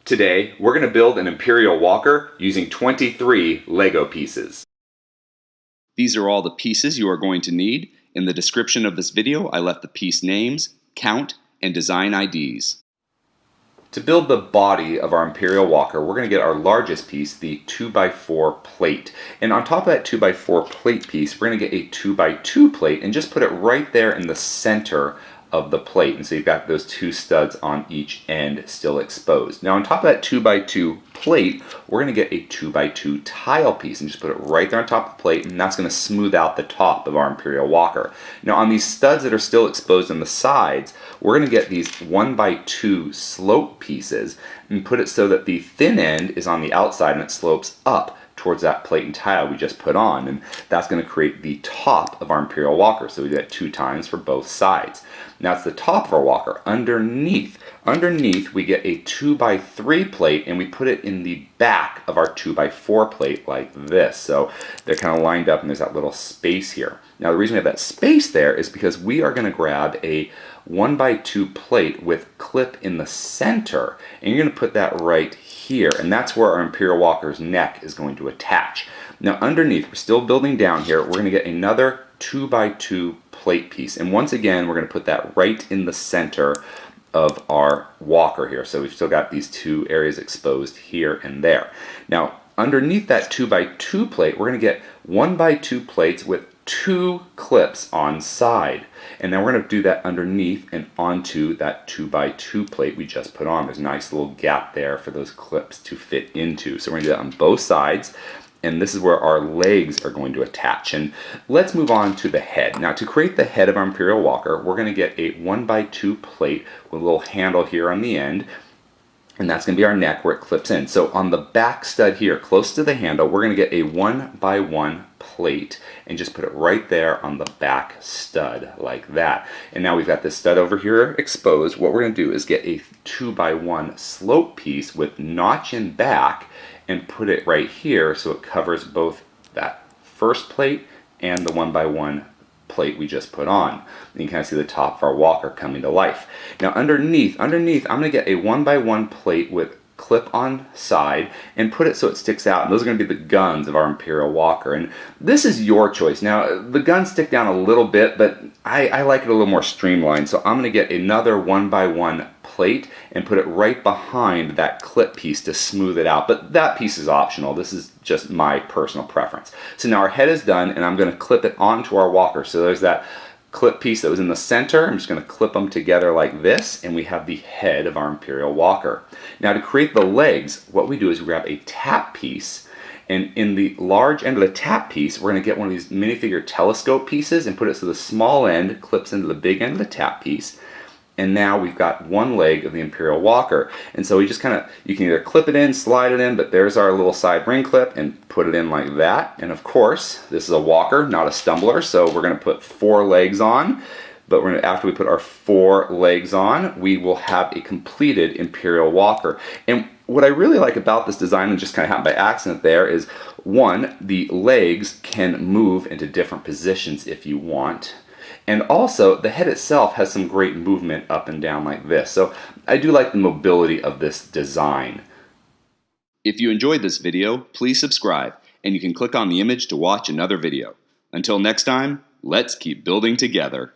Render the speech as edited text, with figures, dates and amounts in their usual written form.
Today, we're going to build an Imperial Walker using 23 LEGO pieces. These are all the pieces you are going to need. In the description of this video, I left the piece names, count, and design IDs. To build the body of our Imperial Walker, we're going to get our largest piece, the 2x4 plate. And on top of that 2x4 plate piece, we're going to get a 2x2 plate and just put it right there in the center of the plate. And so you've got those two studs on each end still exposed. Now on top of that 2x2 plate, we're going to get a 2x2 tile piece and just put it right there on top of the plate, and that's going to smooth out the top of our Imperial Walker. Now on these studs that are still exposed on the sides, we're going to get these 1x2 slope pieces and put it so that the thin end is on the outside and it slopes up towards that plate and tile we just put on, and that's going to create the top of our Imperial Walker. So we do that 2 times for both sides. Now it's the top of our walker. Underneath we get a 2x3 plate and we put it in the back of our 2x4 plate like this. So they're kind of lined up and there's that little space here. Now the reason we have that space there is because we are going to grab a 1x2 plate with clip in the center, and you're going to put that right here, and that's where our Imperial Walker's neck is going to attach. Now underneath, we're still building down here, we're going to get another 2x2 plate piece, and once again we're going to put that right in the center of our walker here. So we've still got these two areas exposed here and there. Now underneath that 2x2 plate, we're going to get 1x2 plates with 2 clips on side, and then we're going to do that underneath and onto that 2x2 plate we just put on. There's a nice little gap there for those clips to fit into. So we're going to do that on both sides, and this is where our legs are going to attach. And let's move on to the head. Now to create the head of our Imperial Walker, we're going to get a 1x2 plate with a little handle here on the end, and that's going to be our neck where it clips in. So on the back stud here, close to the handle, we're going to get a 1x1 plate and just put it right there on the back stud like that. And now we've got this stud over here exposed. What we're going to do is get a 2x1 slope piece with notch in back and put it right here so it covers both that first plate and the 1x1 plate we just put on. And you can kind of see the top of our walker coming to life. Now underneath, I'm going to get a 1x1 plate with clip on side and put it so it sticks out, and those are going to be the guns of our Imperial Walker, and this is your choice. Now the guns stick down a little bit, but I like it a little more streamlined, so I'm going to get another 1x1 plate and put it right behind that clip piece to smooth it out, but that piece is optional. This is just my personal preference. So now our head is done, and I'm going to clip it onto our walker. So there's that clip piece that was in the center. I'm just going to clip them together like this, and we have the head of our Imperial Walker. Now to create the legs, what we do is we grab a tap piece, and in the large end of the tap piece, we're going to get one of these minifigure telescope pieces and put it so the small end clips into the big end of the tap piece. And now we've got one leg of the Imperial Walker. And so we just kind of, you can either clip it in, slide it in, but there's our little side ring clip, and put it in like that. And of course, this is a walker, not a stumbler, so we're going to put 4 legs on. But we're going to, after we put our 4 legs on, we will have a completed Imperial Walker. And what I really like about this design, and just kind of happened by accident there, is one, the legs can move into different positions if you want. And also, the head itself has some great movement up and down like this. So I do like the mobility of this design. If you enjoyed this video, please subscribe, and you can click on the image to watch another video. Until next time, let's keep building together.